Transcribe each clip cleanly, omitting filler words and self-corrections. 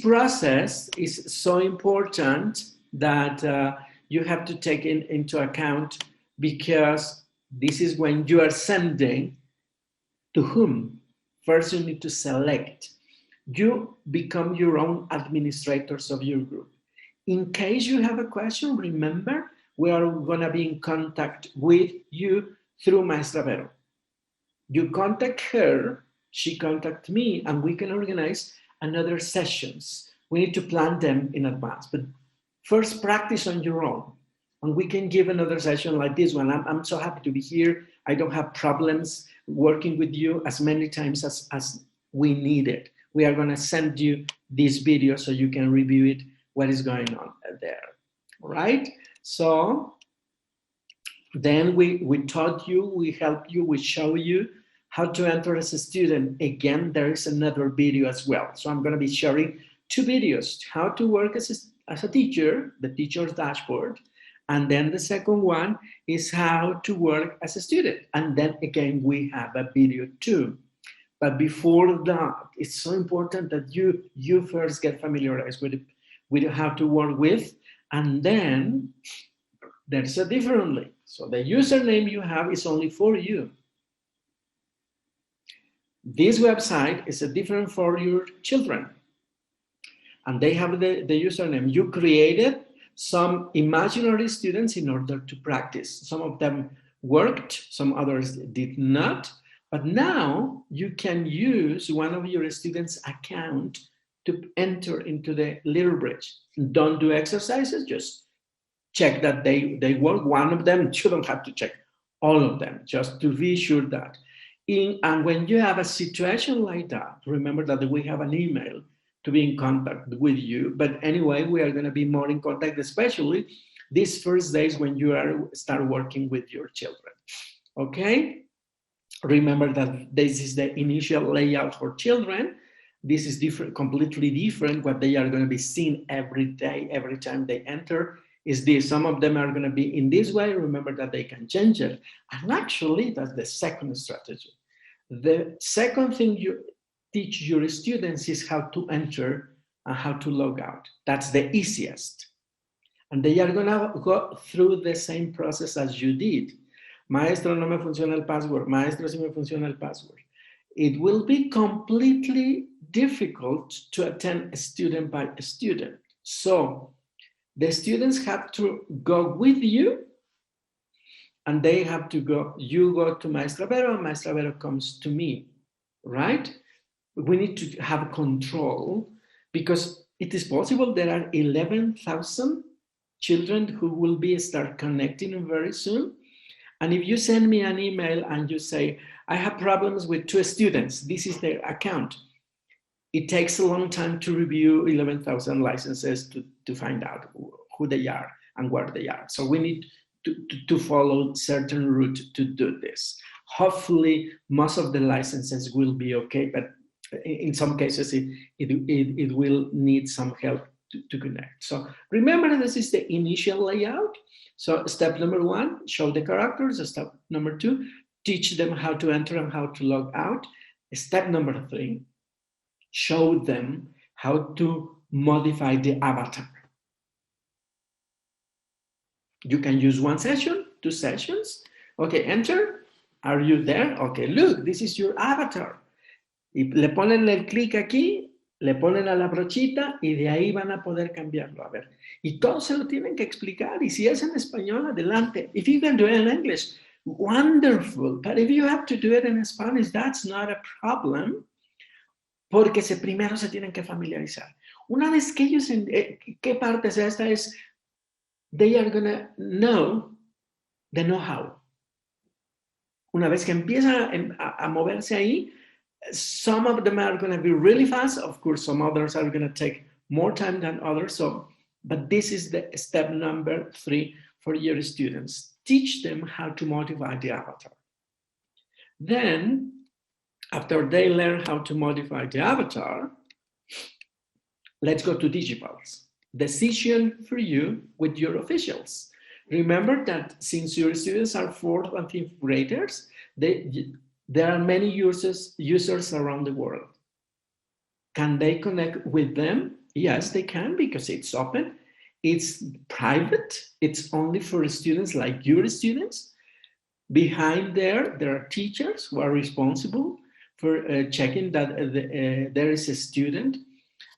process is so important that you have to take into account, because this is when you are sending to whom. First, you need to select. You become your own administrators of your group. In case you have a question, remember, we are going to be in contact with you through Maestra Vero. You contact her, she contacts me, and we can organize another sessions. We need to plan them in advance, but first practice on your own. And we can give another session like this one. I'm so happy to be here. I don't have problems working with you as many times as we need it. We are going to send you this video so you can review it, what is going on there, all right? So then we taught you, we helped you, we show you how to enter as a student. Again, there is another video as well. So I'm going to be sharing 2 videos, how to work as a teacher, the teacher's dashboard. And then the second one is how to work as a student. And then again, we have a video too. But before that, it's so important that you first get familiarized with how to work with, and then there's a different link. So the username you have is only for you. This website is a different for your children. And they have the username. You created some imaginary students in order to practice. Some of them worked, some others did not. But now you can use one of your students' account to enter into the little bridge. Don't do exercises, just check that they work. One of them, you don't have to check all of them, just to be sure that. And when you have a situation like that, remember that we have an email to be in contact with you. But anyway, we are going to be more in contact, especially these first days when you start working with your children. Okay? Remember that this is the initial layout for children. This is different, completely different. What they are going to be seeing every day, every time they enter is this. Some of them are going to be in this way. Remember that they can change it. And actually, that's the second strategy. The second thing you teach your students is how to enter and how to log out. That's the easiest. And they are going to go through the same process as you did. Maestro, no me funciona el password. Maestro, si me funciona el password. It will be completely difficult to attend student by student. So the students have to go with you, and they have to go, you go to Maestra Vero, and Maestra Vero comes to me, right? We need to have control, because it is possible there are 11,000 children who will start connecting very soon. And if you send me an email and you say, I have problems with 2 students, this is their account. It takes a long time to review 11,000 licenses to find out who they are and where they are. So we need to follow certain route to do this. Hopefully, most of the licenses will be okay, but in some cases, it will need some help to connect. So remember, this is the initial layout. So step number 1, show the characters. Step number 2, teach them how to enter and how to log out. Step number 3, show them how to modify the avatar. You can use 1 session, 2 sessions. Okay, enter. Are you there? Okay, look, this is your avatar. Y le ponen el clic aquí, le ponen a la brochita y de ahí van a poder cambiarlo. A ver, y todos se lo tienen que explicar. Y si es en español, adelante. If you can do it in English, wonderful. But if you have to do it in Spanish, that's not a problem. Porque primero se tienen que familiarizar. Una vez que ellos, ¿qué parte es esta? Es, they are gonna know the know-how. Una vez que empieza a moverse ahí, some of them are going to be really fast. Of course, some others are going to take more time than others. So, but this is the step number 3 for your students. Teach them how to modify the avatar. Then, after they learn how to modify the avatar, let's go to digitals. The session for you with your officials. Remember that since your students are 4th and 5th graders, there are many users around the world. Can they connect with them? Yes, they can, because it's open, it's private, it's only for students like your students. Behind there are teachers who are responsible for checking that there is a student.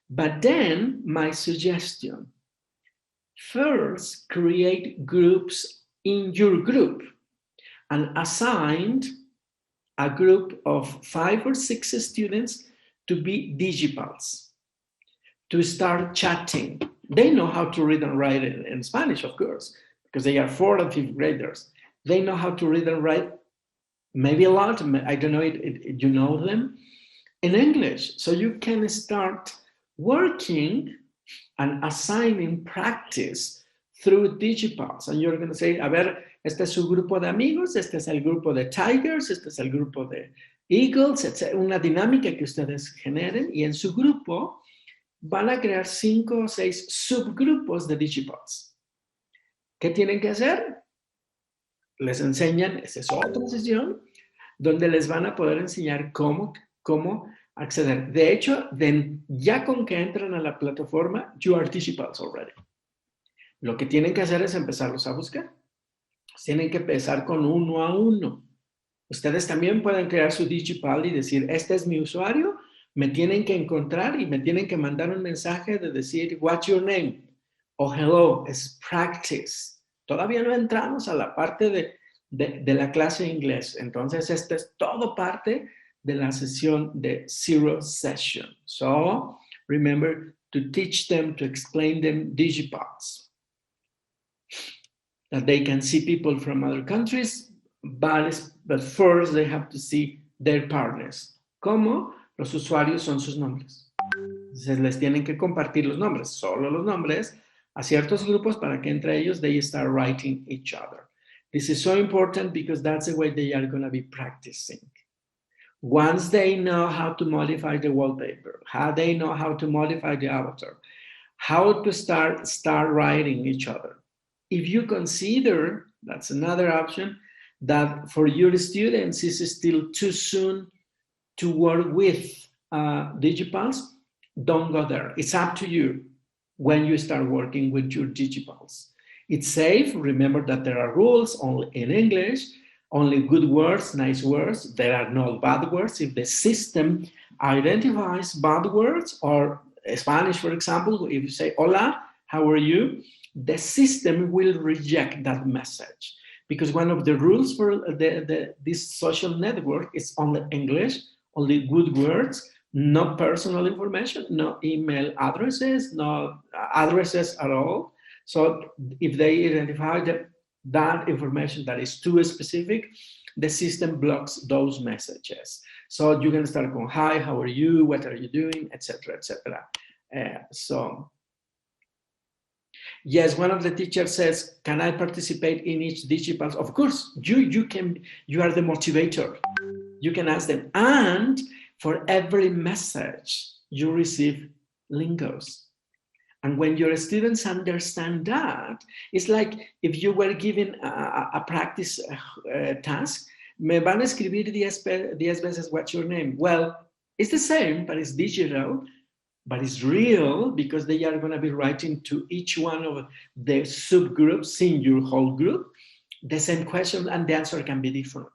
But then my suggestion, first create groups in your group and assign a group of 5 or 6 students to be digipals, to start chatting. They know how to read and write in Spanish, of course, because they are 4th and 5th graders. They know how to read and write, maybe a lot, I don't know, you know them, in English. So you can start working and assigning practice through digipals. And you're going to say, a ver, este es su grupo de amigos, este es el grupo de tigers, este es el grupo de eagles, etc. Una dinámica que ustedes generen, y en su grupo van a crear 5 o 6 subgrupos de digipals. ¿Qué tienen que hacer? Les enseñan, esa es otra sesión, donde les van a poder enseñar cómo acceder. De hecho, ya con que entran a la plataforma, you are digipals already. Lo que tienen que hacer es empezarlos a buscar. Tienen que empezar con 1 a 1. Ustedes también pueden crear su digipal y decir, este es mi usuario, me tienen que encontrar y me tienen que mandar un mensaje de decir, what's your name? O hello, es practice. Todavía no entramos a la parte de la clase de inglés. Entonces, esto es todo parte de la sesión de Zero Session. So, remember to teach them, to explain them digipals. That they can see people from other countries, but first they have to see their partners. ¿Cómo? Los usuarios son sus nombres. Entonces les tienen que compartir los nombres, solo los nombres, a ciertos grupos para que entre ellos they start writing each other. This is so important because that's the way they are going to be practicing. Once they know how to modify the wallpaper, how they know how to modify the avatar, how to start writing each other. If you consider, that's another option, that for your students it's still too soon to work with digipals, don't go there. It's up to you when you start working with your digipals. It's safe. Remember that there are rules only in English, only good words, nice words. There are no bad words. If the system identifies bad words, or Spanish, for example, if you say, hola, how are you? The system will reject that message, because one of the rules for this social network is only English, only good words, no personal information, no email addresses, no addresses at all. So if they identify that information that is too specific, the system blocks those messages. So you can start going, hi, how are you? What are you doing? Etc. etc. So yes, one of the teachers says, can I participate in each digipals? Of course, you can. You are the motivator. You can ask them. And for every message, you receive lingos. And when your students understand that, it's like if you were given a practice task, me van a escribir 10 veces what's your name. Well, it's the same, but it's digital, but it's real, because they are going to be writing to each one of the subgroups in your whole group the same question, and the answer can be different.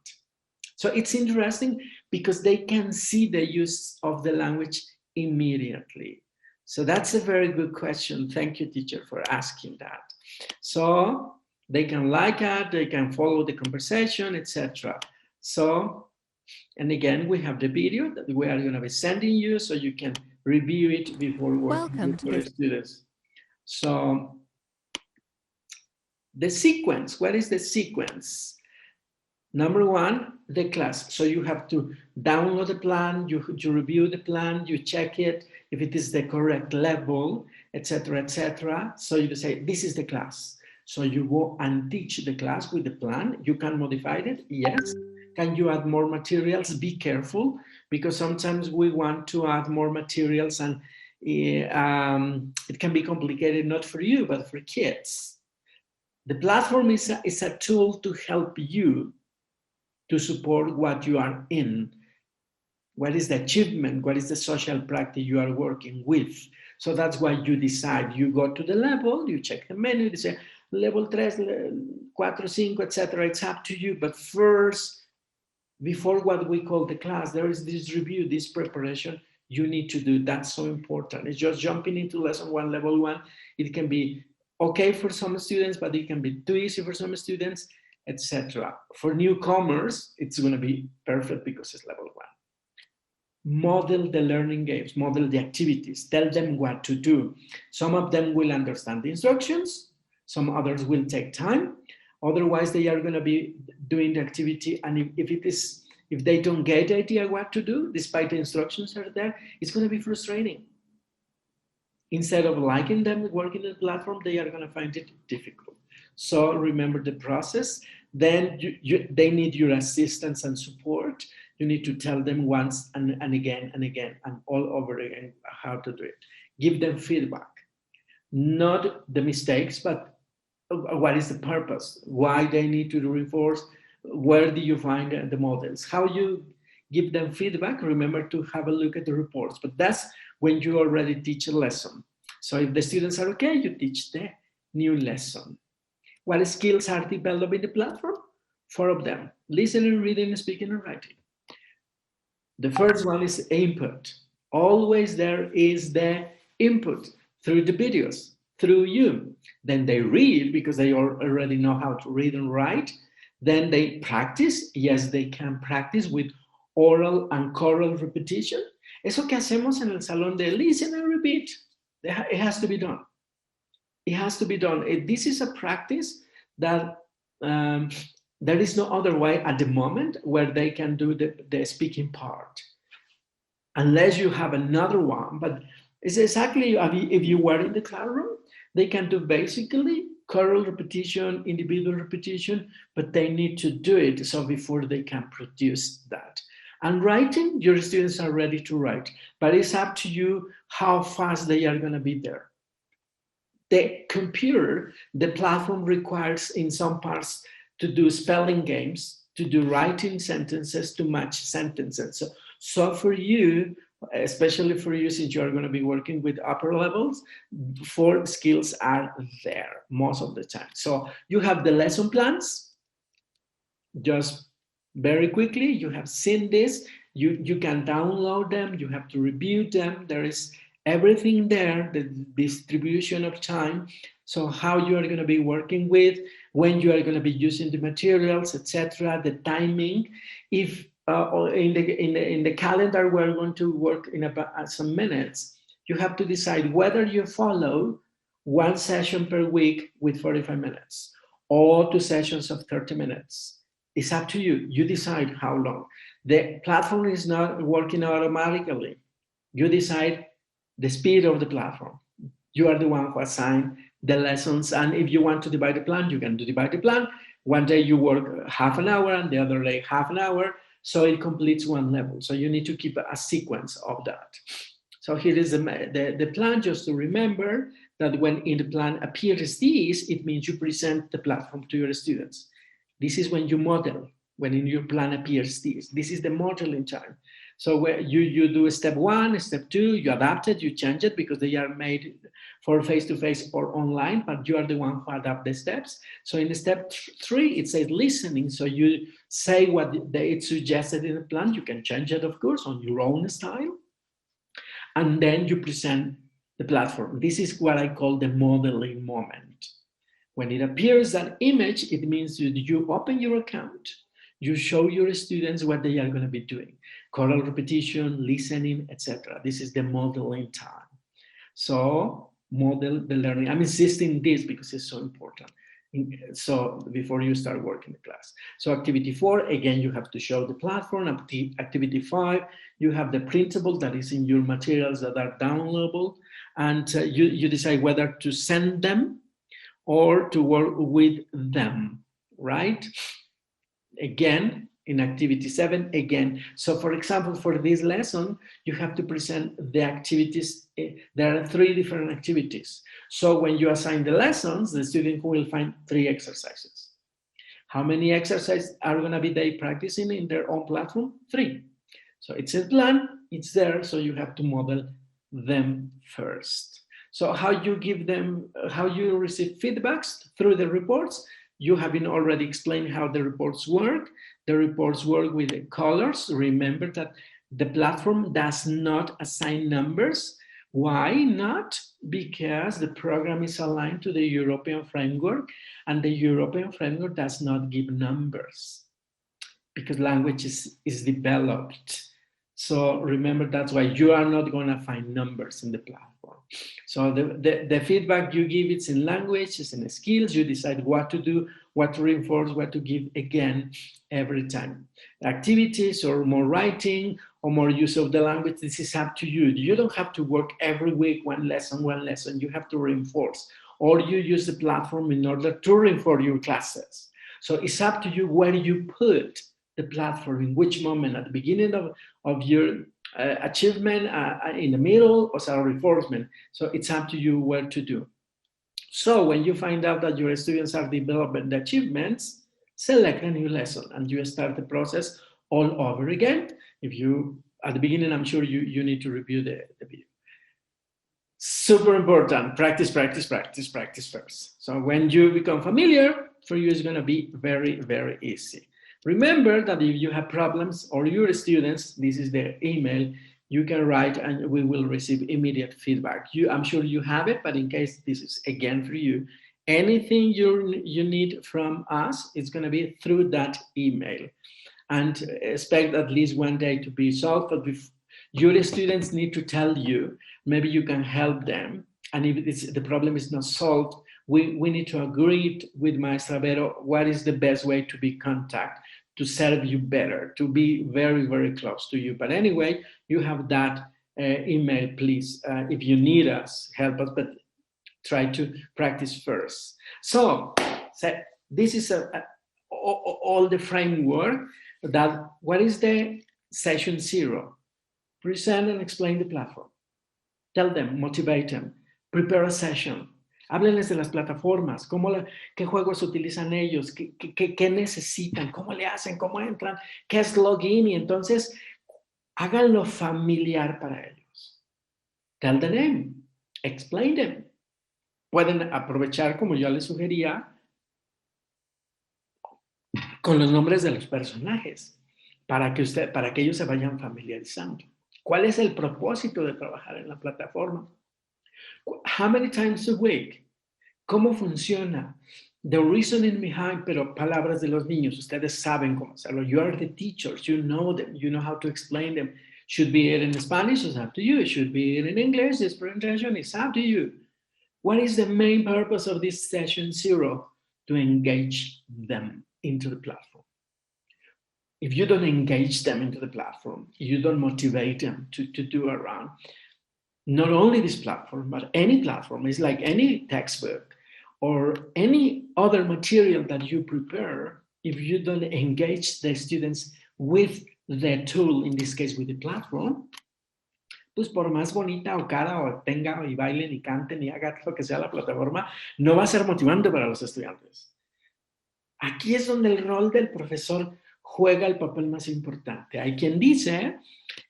So it's interesting because they can see the use of the language immediately. So that's a very good question. Thank you, teacher, for asking that. So they can like it, they can follow the conversation, etc. So, and again, we have the video that we are going to be sending you so you can review it before working with your students. So the sequence, what is the sequence? Number one, the class. So you have to download the plan, you review the plan, you check it, if it is the correct level, etc., etc. So you say, this is the class. So you go and teach the class with the plan. You can modify it, yes. Can you add more materials? Be careful, because sometimes we want to add more materials and it can be complicated, not for you, but for kids. The platform is a tool to help you to support what you are in. What is the achievement? What is the social practice you are working with? So that's why you decide. You go to the level, you check the menu, you say level 3, 4, 5, etc. It's up to you. But first, before what we call the class, there is this review, this preparation you need to do. That's so important. It's just jumping into lesson 1, level 1. It can be okay for some students, but it can be too easy for some students, etc. For newcomers, it's going to be perfect because it's level 1. Model the learning games, model the activities, tell them what to do. Some of them will understand the instructions, some others will take time. Otherwise, they are going to be doing the activity, and if they don't get the idea what to do, despite the instructions are there, it's going to be frustrating. Instead of liking them working in the platform, they are going to find it difficult. So remember the process. Then they need your assistance and support. You need to tell them once and again and again and all over again how to do it. Give them feedback, not the mistakes, but what is the purpose, why they need to reinforce, where do you find the models, how you give them feedback. Remember to have a look at the reports, but that's when you already teach a lesson. So if the students are okay, you teach the new lesson. What skills are developed in the platform? 4 of them: listening, reading, speaking, and writing. The first one is input. Always there is the input through the videos, through you. Then they read because they already know how to read and write. Then they practice. Yes, they can practice with oral and choral repetition. Eso que hacemos en el salón de listen and repeat, it has to be done. It has to be done. This is a practice that there is no other way at the moment where they can do the speaking part, unless you have another one. But it's exactly if you were in the classroom, they can do basically choral repetition, individual repetition, but they need to do it so before they can produce that. And writing, your students are ready to write, but it's up to you how fast they are going to be there. The computer, the platform requires in some parts to do spelling games, to do writing sentences, to match sentences. So for you, especially for you, since you're going to be working with upper levels, 4 skills are there most of the time. So you have the lesson plans. Just very quickly, you have seen this. You can download them. You have to review them. There is everything there, the distribution of time. So how you are going to be working with, when you are going to be using the materials, etc., the timing. If in the calendar we're going to work in about some minutes, you have to decide whether you follow 1 session per week with 45 minutes or 2 sessions of 30 minutes. It's up to you. You decide how long. The platform is not working automatically. You decide the speed of the platform. You are the one who assign the lessons, and if you want to divide the plan, you can divide the plan. One day you work half an hour and the other day half an hour, so it completes 1 level. So you need to keep a sequence of that. So here is the plan, just to remember that when in the plan appears this, it means you present the platform to your students. This is when you model, when in your plan appears this. This is the modeling time. So where you do step 1, step 2, you adapt it, you change it because they are made for face-to-face or online, but you are the one who adapt the steps. So in step 3, it says listening. So you say what it's suggested in the plan. You can change it, of course, on your own style. And then you present the platform. This is what I call the modeling moment. When it appears that image, it means you open your account, you show your students what they are going to be doing. Choral repetition, listening, etc. This is the modeling time. So model the learning. I'm insisting this because it's so important. So before you start working the class. So activity 4, again, you have to show the platform. Activity 5, you have the printable that is in your materials that are downloadable. And you decide whether to send them or to work with them, right? Again, in activity 7, again. So for example, for this lesson, you have to present the activities. There are 3 different activities. So when you assign the lessons, the student will find 3 exercises. How many exercises are going to be they practicing in their own platform? 3. So it's a plan, it's there, so you have to model them first. So how you give them, how you receive feedbacks through the reports. You have been already explained how the reports work. The reports work with the colors. Remember that the platform does not assign numbers. Why not? Because the program is aligned to the European framework, and the European framework does not give numbers because language is developed. So remember, that's why you are not going to find numbers in the platform. So the feedback you give, it's in language, it's in skills. You decide what to do, what to reinforce, what to give again every time. Activities or more writing or more use of the language, this is up to you. You don't have to work every week, one lesson. You have to reinforce. Or you use the platform in order to reinforce your classes. So it's up to you where you put the platform, in which moment, at the beginning of your achievement, in the middle, or some reinforcement. So it's up to you where to do. So when you find out that your students are developing the achievements, select a new lesson and you start the process all over again. If you, at the beginning, I'm sure you need to review the video. Super important, practice first. So when you become familiar, for you it's gonna be very, very easy. Remember that if you have problems or your students, this is their email, you can write and we will receive immediate feedback. I'm sure you have it, but in case this is again for you, anything you need from us, it's gonna be through that email. And expect at least one day to be solved, but your students need to tell you, maybe you can help them. And if the problem is not solved, we need to agree with Maestra Vero what is the best way to be contact, to serve you better, to be very, very close to you. But anyway, you have that email, please. If you need us, help us, but try to practice first. So this is all the framework. That what is the session 0? Present and explain the platform. Tell them, motivate them, prepare a session. Háblenles de las plataformas, qué juegos utilizan ellos, qué necesitan, cómo le hacen, cómo entran, qué es login, y entonces háganlo familiar para ellos. Tell the name, explain them. Pueden aprovechar, como yo les sugería, con los nombres de los personajes, para que ellos se vayan familiarizando. ¿Cuál es el propósito de trabajar en la plataforma? How many times a week? ¿Cómo funciona? The reasoning behind, pero palabras de los niños, ustedes saben cómo hacerlo. You are the teachers, you know them, you know how to explain them. Should be it in Spanish, it's up to you. It should be it in English, this presentation, it's up to you. What is the main purpose of this session 0? To engage them into the platform. If you don't engage them into the platform, you don't motivate them to do around, not only this platform, but any platform, is like any textbook or any other material that you prepare. If you don't engage the students with the tool, in this case with the platform, pues por más bonita o cara o tenga y bailen y canten y hagan lo que sea la plataforma, no va a ser motivante para los estudiantes. Aquí es donde el rol del profesor juega el papel más importante. Hay quien dice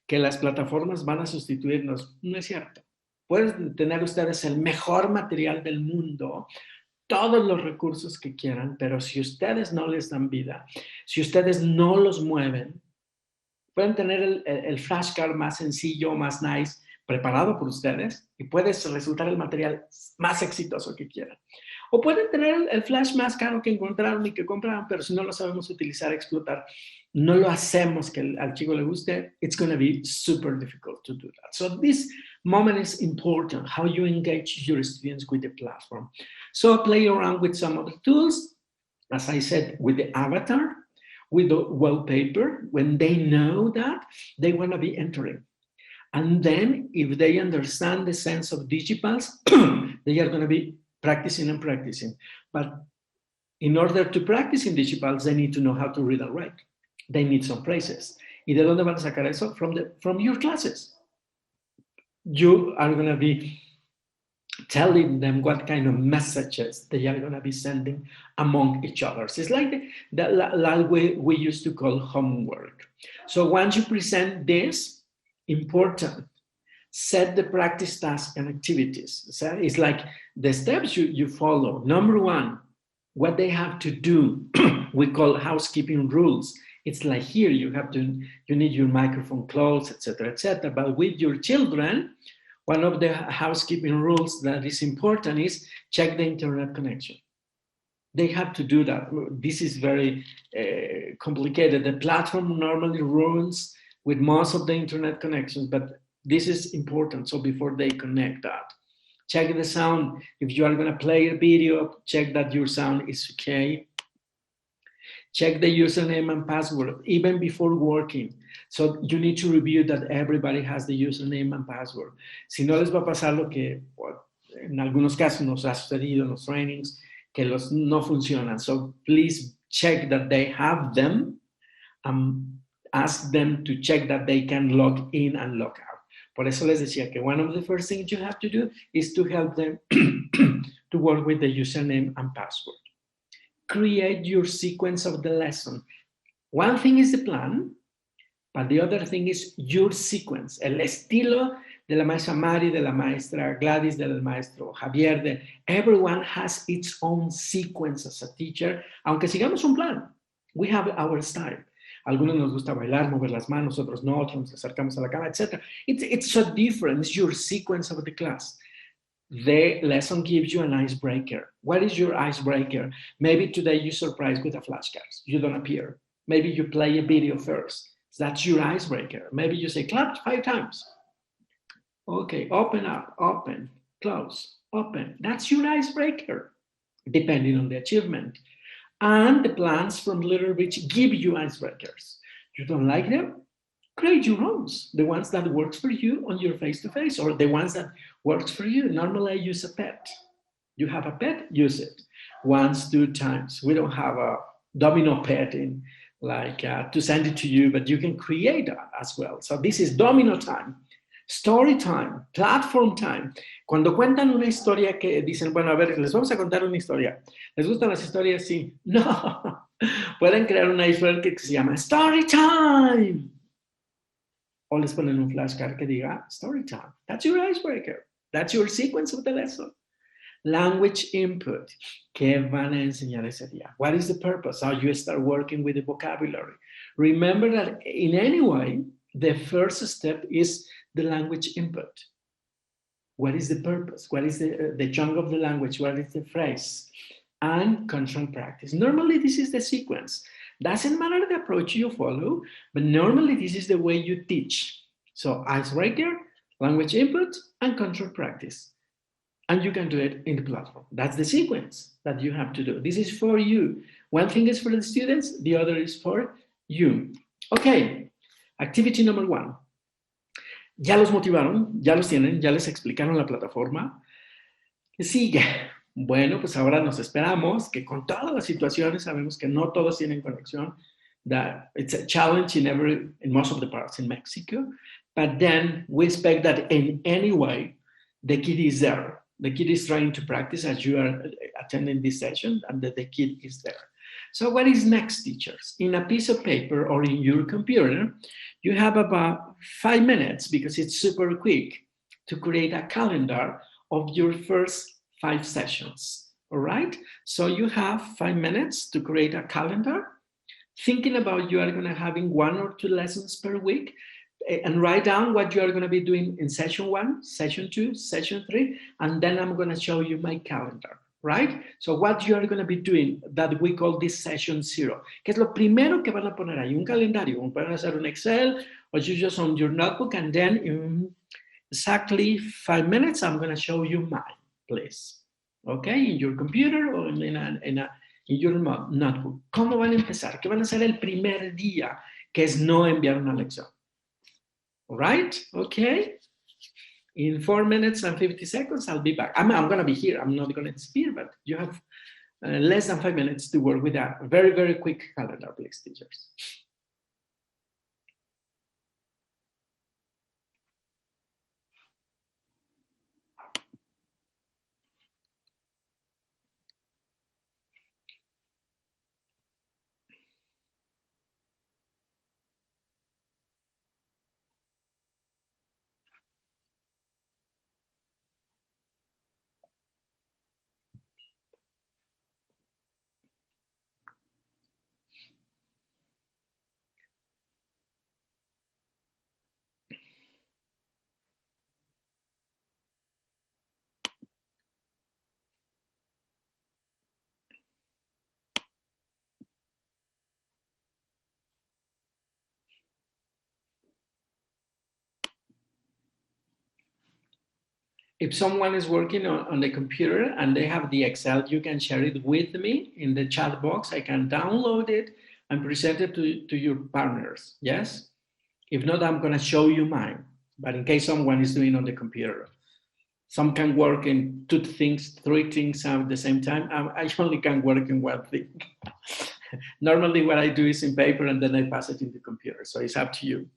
que las plataformas van a sustituirnos. No es cierto. Pueden tener ustedes el mejor material del mundo, todos los recursos que quieran, pero si ustedes no les dan vida, si ustedes no los mueven, pueden tener el flashcard más sencillo, más nice, preparado por ustedes, y puede resultar el material más exitoso que quieran. O pueden tener el flash más caro que encontraron y que compraron, pero si no lo sabemos utilizar, explotar, no lo hacemos que al chico le guste, it's going to be super difficult to do that. So this moment is important, how you engage your students with the platform. So play around with some of the tools, as I said, with the avatar, with the wallpaper. When they know that, they want to be entering. And then if they understand the sense of digipals, they are going to be practicing and practicing. But in order to practice in digipals, they need to know how to read and write. They need some phrases. ¿Y de dónde van a sacar eso? From your classes. You are going to be telling them what kind of messages they are going to be sending among each other. It's like the way we used to call homework. So once you present this, important, Set the practice tasks and activities. So it's like the steps you follow. Number one, what they have to do, we call housekeeping rules. It's like here you need your microphone closed, etc., etc. But with your children, one of the housekeeping rules that is important is check the internet connection. They have to do that. This is very complicated. The platform normally runs with most of the internet connections, but this is important. So before they connect that, check the sound. If you are going to play a video, check that your sound is okay. Check the username and password, even before working. So you need to review that everybody has the username and password. Si no les va a pasar lo que en algunos casos nos ha sucedido en los trainings, que los no funcionan. So please check that they have them. Ask them to check that they can log in and log out. Por eso les decía que one of the first things you have to do is to help them to work with the username and password. Create your sequence of the lesson. One thing is the plan, but the other thing is your sequence. El estilo de la maestra Mari, de la maestra Gladys, del maestro Javier, everyone has its own sequence as a teacher, aunque sigamos un plan. We have our style. Algunos nos gusta bailar, mover las manos, otros no, otros nos acercamos a la cama, etc. It's so different. It's your sequence of the class. The lesson gives you an icebreaker. What is your icebreaker? Maybe today you surprise with a flashcards. You don't appear. Maybe you play a video first. That's your icebreaker. Maybe you say clap 5 times. Okay, open up, open, close, open. That's your icebreaker, depending on the achievement. And the plans from Little Rich give you icebreakers. You don't like them? Create your own. The ones that works for you on your face-to-face, or the ones that works for you. Normally I use a pet. You have a pet, use it. Once, 2 times. We don't have a domino pet in to send it to you, but you can create that as well. So this is domino time, story time, platform time. Cuando cuentan una historia que dicen, bueno, a ver, les vamos a contar una historia. ¿Les gustan las historias? Sí. No. Pueden crear un iceberg que se llama story time. O les ponen un flashcard que diga story time. That's your icebreaker. That's your sequence of the lesson. Language input. ¿Qué van a enseñar ese día? What is the purpose? How you start working with the vocabulary. Remember that in any way, the first step is the language input. What is the purpose? What is the chunk of the language? What is the phrase? And control practice. Normally, this is the sequence. Doesn't matter the approach you follow, but normally this is the way you teach. So icebreaker, language input, and control practice. And you can do it in the platform. That's the sequence that you have to do. This is for you. One thing is for the students, the other is for you. Okay, activity number 1. Ya los motivaron, ya los tienen, ya les explicaron la plataforma. ¿Qué sigue? Bueno, pues ahora nos esperamos que con todas las situaciones, sabemos que no todos tienen conexión, that it's a challenge in most of the parts in Mexico, but then we expect that in any way, the kid is there. The kid is trying to practice as you are attending this session, and the kid is there. So what is next, teachers? In a piece of paper or in your computer, you have about 5 minutes, because it's super quick, to create a calendar of your first 5 sessions, all right? So you have 5 minutes to create a calendar, thinking about you are going to having 1 or 2 lessons per week, and write down what you are going to be doing in session 1, session 2, session 3, and then I'm going to show you my calendar, right? So what you are going to be doing, that we call this session 0, que es lo primero que van a poner ahí, un calendario, van a hacer un Excel, or you just on your notebook, and then in exactly 5 minutes, I'm going to show you mine, please. Okay, in your computer or in your notebook. ¿Cómo van a empezar? ¿Qué van a hacer el primer día? Que es no enviar una lección. All right, okay. In 4 minutes and 50 seconds, I'll be back. I'm going to be here. I'm not going to disappear, but you have less than 5 minutes to work with that. Very, very quick calendar, please, teachers. If someone is working on the computer and they have the Excel, you can share it with me in the chat box. I can download it and present it to your partners, yes? If not, I'm gonna show you mine, but in case someone is doing on the computer. Some can work in 2 things, 3 things at the same time. I only can work in 1 thing. Normally what I do is in paper and then I pass it in the computer, so it's up to you.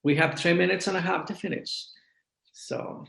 We have 3.5 minutes to finish, so.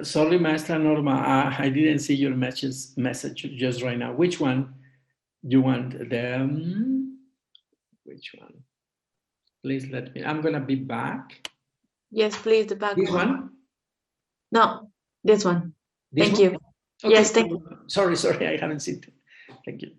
Sorry, Maestra Norma, I didn't see your message just right now. Which one you want? Which one? Please let me, I'm gonna be back. Yes, please, the back This one. one? No, this one. This Thank one? you. Okay. Yes, thank you. Sorry, I haven't seen it. Thank you.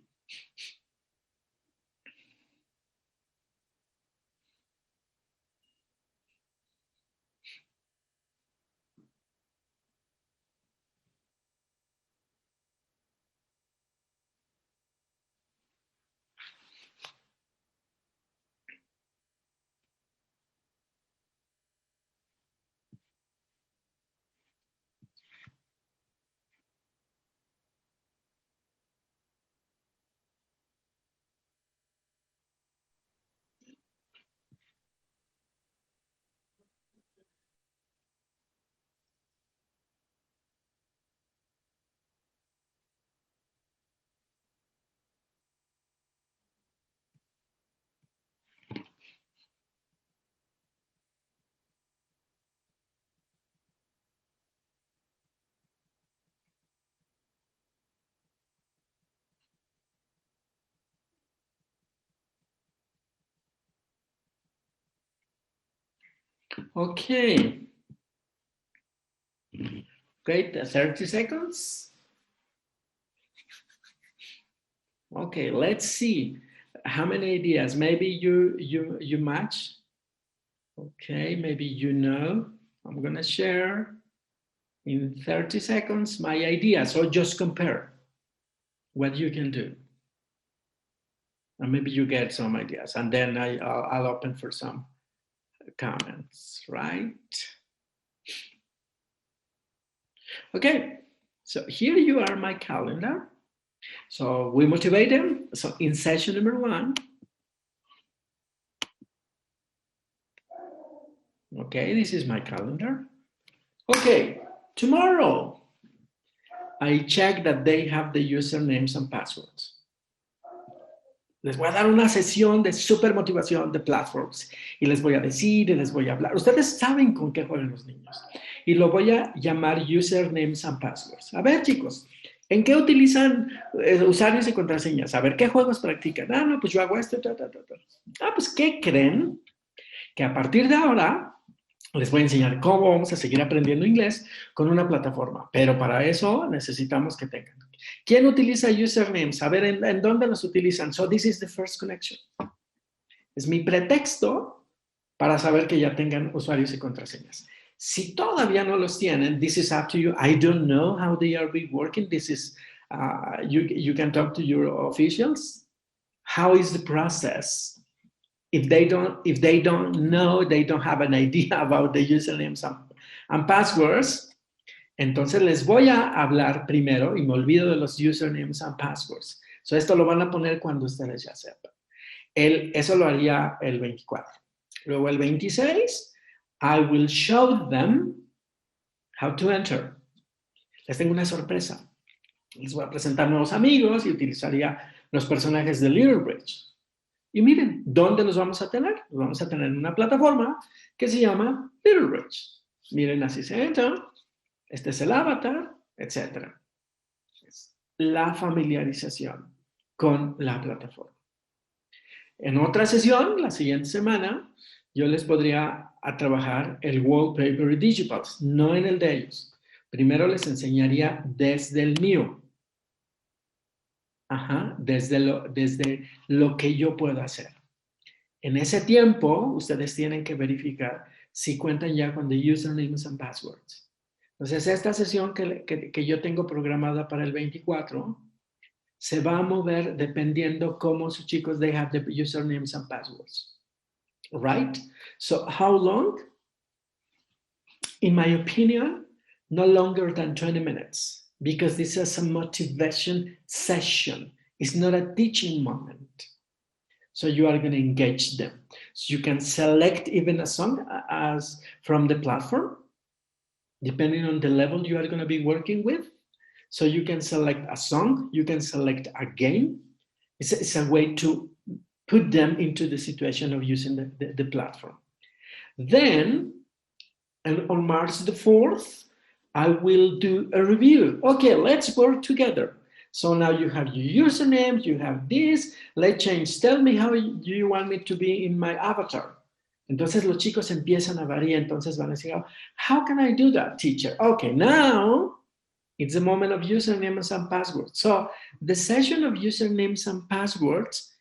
Okay. Great, 30 seconds. Okay, let's see how many ideas. Maybe you match. Okay, maybe you know. I'm gonna share in 30 seconds my ideas, so just compare what you can do. And maybe you get some ideas, and then I'll open for some comments, right? Okay, so here you are my calendar. So we motivate them. So in session number 1, okay, this is my calendar. Okay, tomorrow, I check that they have the usernames and passwords. Les voy a dar una sesión de super motivación de platforms y les voy a decir y les voy a hablar. Ustedes saben con qué juegan los niños. Y lo voy a llamar usernames and passwords. A ver, chicos, ¿en qué utilizan usuarios y contraseñas? A ver, ¿qué juegos practican? Ah, no, pues yo hago esto. Ah, pues, ¿qué creen? Que a partir de ahora les voy a enseñar cómo vamos a seguir aprendiendo inglés con una plataforma. Pero para eso necesitamos que tengan. ¿Quién utiliza usernames? A ver, ¿en dónde los utilizan? So this is the first connection. Es mi pretexto para saber que ya tengan usuarios y contraseñas. Si todavía no los tienen, this is up to you. I don't know how they are working. This is, you can talk to your officials. How is the process? If they don't know, they don't have an idea about the usernames and passwords, entonces les voy a hablar primero y me olvido de los usernames and passwords. So esto lo van a poner cuando ustedes ya sepan. Eso lo haría el 24. Luego el 26, I will show them how to enter. Les tengo una sorpresa. Les voy a presentar nuevos amigos y utilizaría los personajes de Little Bridge. Y miren, ¿dónde los vamos a tener? Los vamos a tener en una plataforma que se llama Little Bridge. Miren, así se entra. Este es el avatar, etc. La familiarización con la plataforma. En otra sesión, la siguiente semana, yo les podría a trabajar el wallpaper digitals, no en el de ellos. Primero les enseñaría desde el mío. Desde lo que yo puedo hacer. En ese tiempo, ustedes tienen que verificar si cuentan ya con the usernames and passwords. Entonces, esta sesión que yo tengo programada para el 24 se va a mover dependiendo cómo sus chicos they have the usernames and passwords. Right? So, how long? In my opinion, no longer than 20 minutes. Because this is a motivation session. It's not a teaching moment. So you are going to engage them. So you can select even a song as from the platform, depending on the level you are going to be working with. So you can select a song, you can select a game. It's a way to put them into the situation of using the platform. Then, and on March the 4th, I will do a review. Okay, let's work together. So now you have your username, you have this, let's change. Tell me how you want me to be in my avatar. Entonces los chicos empiezan a variar, entonces van a decir, oh, how can I do that, teacher? Okay, now it's the moment of usernames and passwords. So the session of usernames and passwords,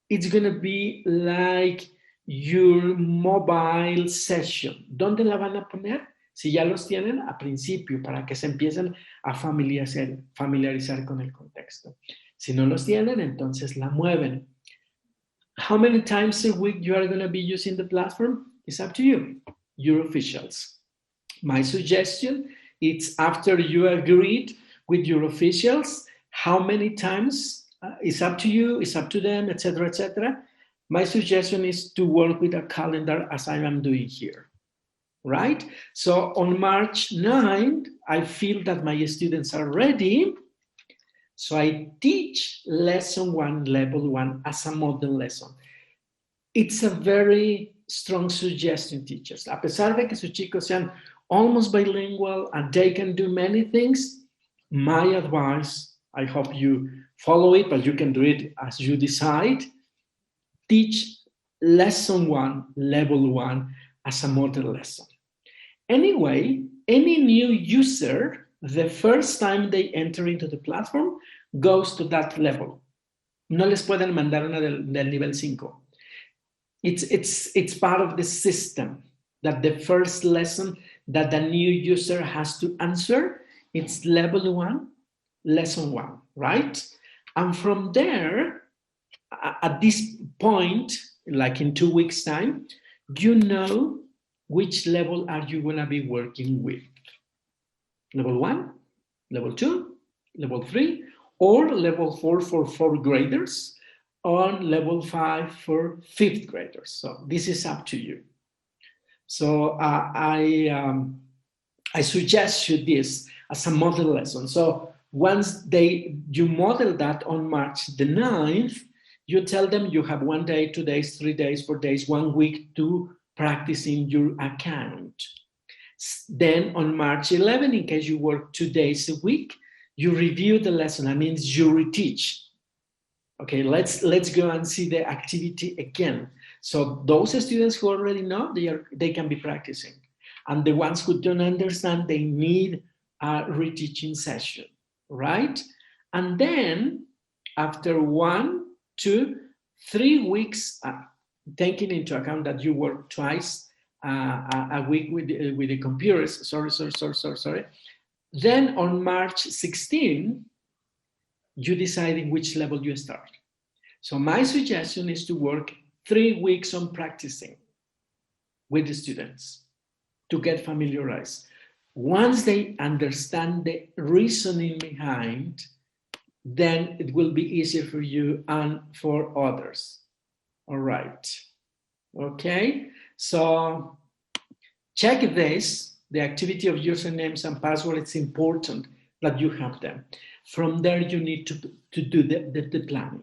it's going to be like your mobile session. ¿Dónde la van a poner? Si ya los tienen, a principio, para que se empiecen a familiarizar con el contexto. Si no los tienen, entonces la mueven. How many times a week you are going to be using the platform? It's up to you, your officials. My suggestion is after you agreed with your officials, how many times, it's up to you, it's up to them, etc., etc. My suggestion is to work with a calendar as I am doing here. Right? So on March 9th, I feel that my students are ready. So I teach lesson 1, level 1 as a model lesson. It's a very strong suggestion, teachers. A pesar de que sus chicos sean almost bilingual and they can do many things, my advice, I hope you follow it, but you can do it as you decide. Teach lesson 1, level 1 as a model lesson. Anyway, any new user, the first time they enter into the platform, goes to that level. No les pueden mandar una del nivel 5. It's part of the system that the first lesson that the new user has to answer, it's level 1, lesson 1, right? And from there, at this point, like in 2 weeks' time, you know which level are you going to be working with. Level 1, level 2, level 3, or level 4 for 4th graders, or level 5 for 5th graders. So this is up to you. So I suggest you this as a model lesson. So once you model that on March the 9th, you tell them you have 1 day, 2 days, 3 days, 4 days, 1 week to practice in your account. Then on March 11, in case you work 2 days a week, you review the lesson. That means you reteach. Okay, let's go and see the activity again. So those students who already know, they can be practicing. And the ones who don't understand, they need a reteaching session, right? And then after 1, 2, 3 weeks, taking into account that you work twice a week with the computers, sorry. Then on March 16, you decide in which level you start. So my suggestion is to work 3 weeks on practicing with the students to get familiarized. Once they understand the reasoning behind, then it will be easier for you and for others. All right. Okay. So check this, the activity of usernames and passwords. It's important that you have them. From there, you need to do the planning.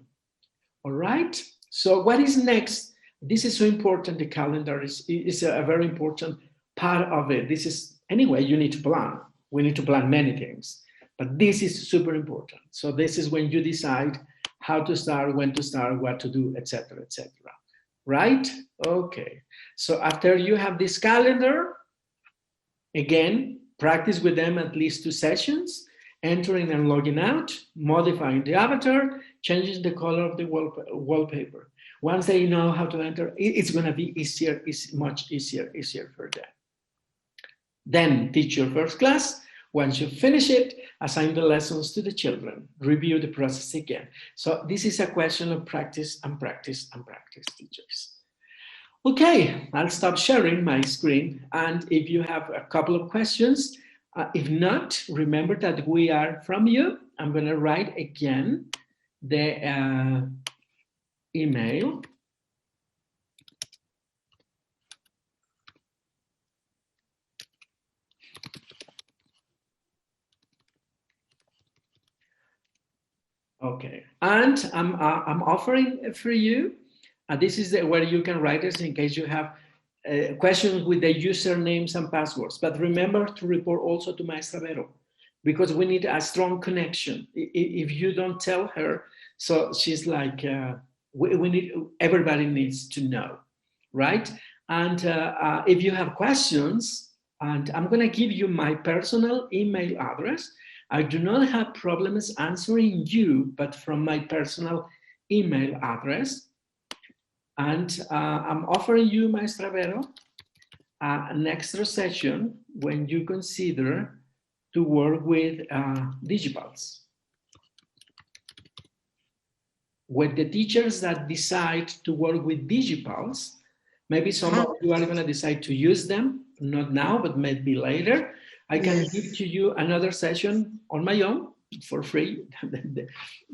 All right? So what is next? This is so important. The calendar is a very important part of it. This is, anyway, you need to plan. We need to plan many things, but this is super important. So this is when you decide how to start, when to start, what to do, etc., etc. Right? Okay. So after you have this calendar, again, practice with them at least 2 sessions, entering and logging out, modifying the avatar, changing the color of the wallpaper. Once they know how to enter, it's going to be easier, much easier for them. Then teach your first class. Once you finish it, assign the lessons to the children. Review the process again. So this is a question of practice and practice and practice, teachers. Okay, I'll stop sharing my screen. And if you have a couple of questions, if not, remember that we are from you. I'm going to write again the email. Okay, and I'm offering for you, this is where you can write us in case you have questions with the usernames and passwords. But remember to report also to Maestra Vero, because we need a strong connection. If you don't tell her, so she's like, we need, everybody needs to know, right? And if you have questions, and I'm going to give you my personal email address. I do not have problems answering you, but from my personal email address. And I'm offering you, Maestra Vero, an extra session when you consider to work with digipals. With the teachers that decide to work with digipals, maybe some of you are going to decide to use them, not now, but maybe later. I can give to you another session on my own for free.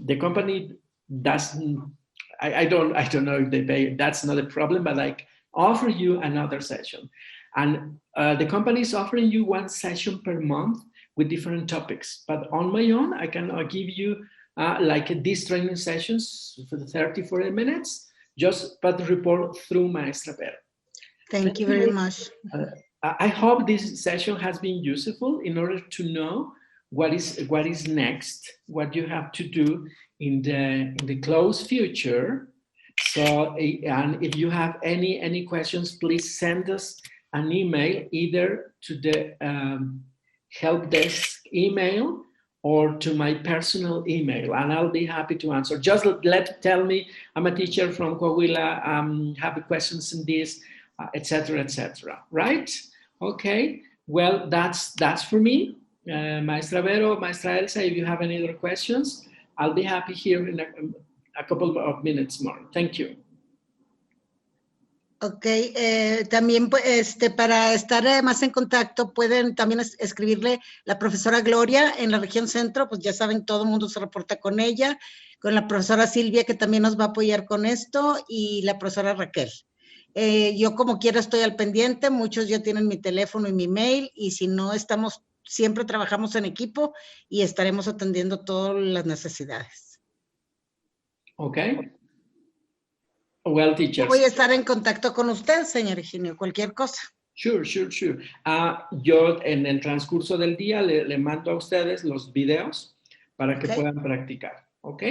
The company doesn't, I don't know if they pay, that's not a problem, but I offer you another session. And the company is offering you 1 session per month with different topics. But on my own, I can give you like these training sessions for 30, 40 minutes, but report through Maestra Vero. Thank you very much. I hope this session has been useful in order to know what is next, what you have to do in the close future. So, and if you have any questions, please send us an email either to the help desk email or to my personal email, and I'll be happy to answer. Just tell me, I'm a teacher from Coahuila, have questions in this, etc., etc. Right? Okay. Well, that's for me. Maestra Vero, Maestra Elsa, if you have any other questions, I'll be happy here in a couple of minutes more. Thank you. Ok, también para estar más en contacto pueden también escribirle la profesora Gloria en la región centro, pues ya saben, todo el mundo se reporta con ella, con la profesora Silvia que también nos va a apoyar con esto y la profesora Raquel. Yo como quiera estoy al pendiente, muchos ya tienen mi teléfono y mi mail y si no siempre trabajamos en equipo y estaremos atendiendo todas las necesidades. Ok. Well, teachers. Voy a estar en contacto con usted, señor Higinio, cualquier cosa. Sure. Yo en el transcurso del día le mando a ustedes los videos para que puedan practicar, ¿ok?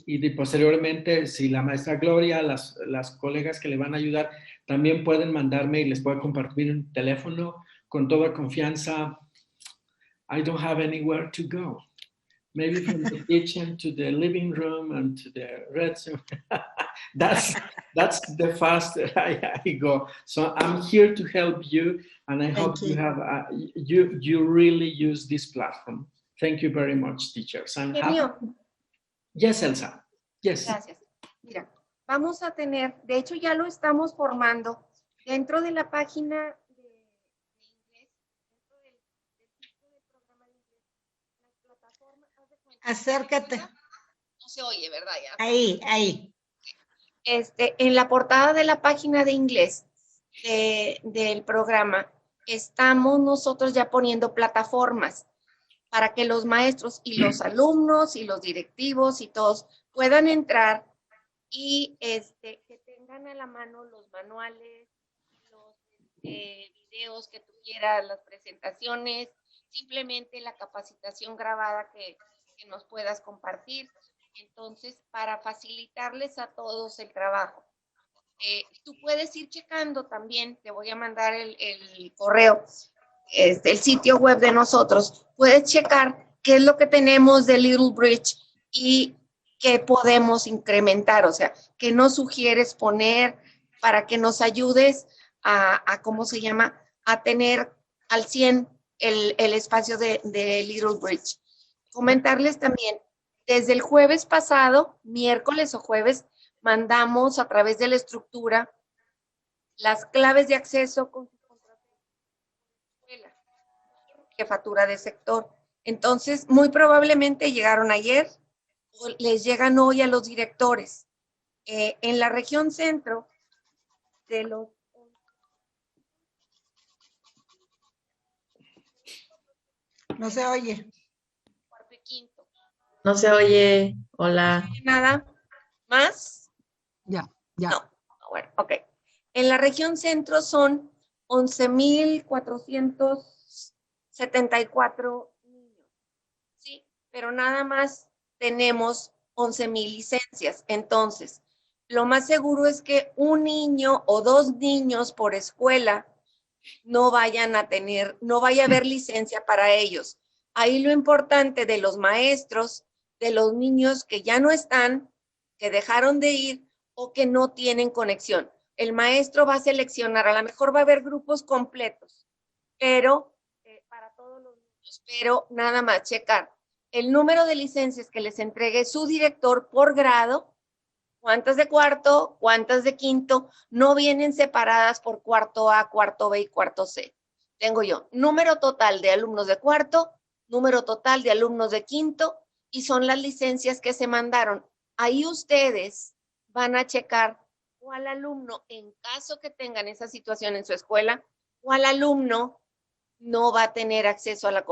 Y posteriormente, si la maestra Gloria, las colegas que le van a ayudar, también pueden mandarme y les puedo compartir un teléfono con toda confianza. I don't have anywhere to go. Maybe from the kitchen to the living room and to the restroom. That's the faster I go. So I'm here to help you, and I hope you have you really use this platform. Thank you very much, teachers. I'm happy. Yes, Elsa. Yes. Gracias. Mira, vamos a tener, de hecho ya lo estamos formando dentro de la página de inglés, dentro del tipo de programa de inglés, las plataformas. Acércate. No se oye, ¿verdad? Ya. Ahí. En la portada de la página de inglés del programa estamos nosotros ya poniendo plataformas. para que los maestros y los alumnos y los directivos y todos puedan entrar y que tengan a la mano los manuales, los videos que tú quieras, las presentaciones, simplemente la capacitación grabada que nos puedas compartir. Entonces, para facilitarles a todos el trabajo. Tú puedes ir checando también, te voy a mandar el correo, el sitio web de nosotros. Puedes checar qué es lo que tenemos de Little Bridge y qué podemos incrementar, o sea, qué nos sugieres poner para que nos ayudes a ¿cómo se llama?, a tener al 100 el espacio de Little Bridge. Comentarles también, desde el jueves pasado, miércoles o jueves, mandamos a través de la estructura las claves de acceso con su escuela, jefatura de sector. Entonces, muy probablemente llegaron ayer o les llegan hoy a los directores. En la región centro, de los... No se oye. Cuarto y quinto. No se oye. Hola. ¿Nada más? Ya, ya. No. Bueno, ok. En la región centro son 11,474 niños. Sí, pero nada más tenemos 11,000 licencias. Entonces, lo más seguro es que un niño o dos niños por escuela no vayan a tener, no vaya a haber licencia para ellos. Ahí lo importante de los maestros, de los niños que ya no están, que dejaron de ir o que no tienen conexión. El maestro va a seleccionar, a lo mejor va a haber grupos completos, pero para todos los niños, pero nada más checar el número de licencias que les entregue su director por grado, cuántas de cuarto, cuántas de quinto, no vienen separadas por cuarto A, cuarto B y cuarto C. Tengo yo número total de alumnos de cuarto, número total de alumnos de quinto y son las licencias que se mandaron. Ahí ustedes van a checar cuál alumno, en caso que tengan esa situación en su escuela, cuál alumno no va a tener acceso a la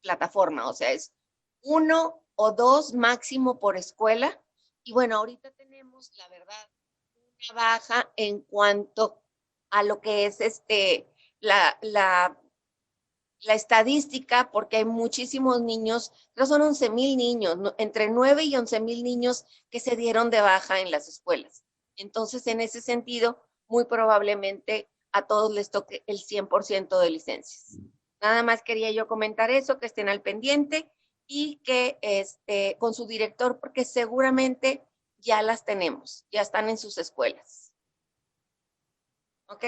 plataforma. O sea, es 1 o 2 máximo por escuela. Y bueno, ahorita tenemos, la verdad, una baja en cuanto a lo que es la estadística, porque hay muchísimos niños, creo son 11,000 niños, entre 9 y 11,000 niños que se dieron de baja en las escuelas. Entonces, en ese sentido, muy probablemente a todos les toque el 100% de licencias. Nada más quería yo comentar eso, que estén al pendiente y que con su director, porque seguramente ya las tenemos, ya están en sus escuelas. ¿Ok?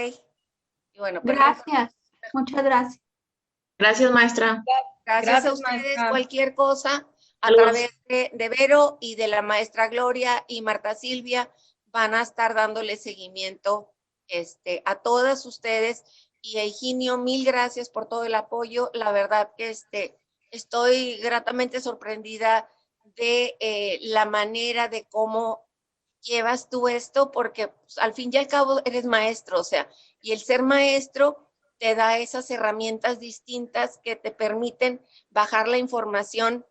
Y bueno, Gracias, muchas gracias. Gracias, maestra. Gracias a ustedes. Maestra. Cualquier cosa a Saludos. través de Vero y de la maestra Gloria y Marta Silvia van a estar dándole seguimiento a todas ustedes. Y a Higinio, mil gracias por todo el apoyo. La verdad que estoy gratamente sorprendida de la manera de cómo llevas tú esto, porque pues, al fin y al cabo eres maestro, o sea, y el ser maestro te da esas herramientas distintas que te permiten bajar la información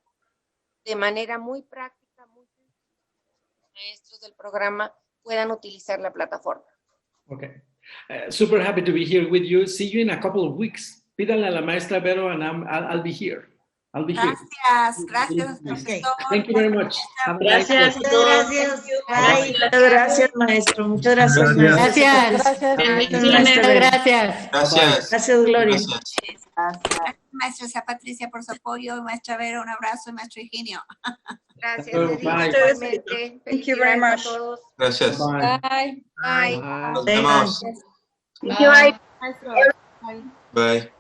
de manera muy práctica, muy sencilla, para que los maestros del programa puedan utilizar la plataforma. Okay. Super happy to be here with you. See you in a couple of weeks. Pídale a la maestra Vero and I'll be here. I'll be here. Gracias, Okay. profesor. Thank you very much. Have a nice day. Gracias a todos. Gracias. Bye. Muchas gracias, maestro. Muchas gracias, maestra. Gracias. Bendiciones. Muchas gracias. Gracias. Gracias, Gloria. Gracias. Gracias, maestra Patricia, por su apoyo. Maestra Vera, un abrazo. Y maestro Higinio. Gracias, Bye. Edith, igualmente. Thank you very much. Felicidades a todos. Gracias. Bye. Bye. Nos Bye. vemos. Thank you. Bye. Bye.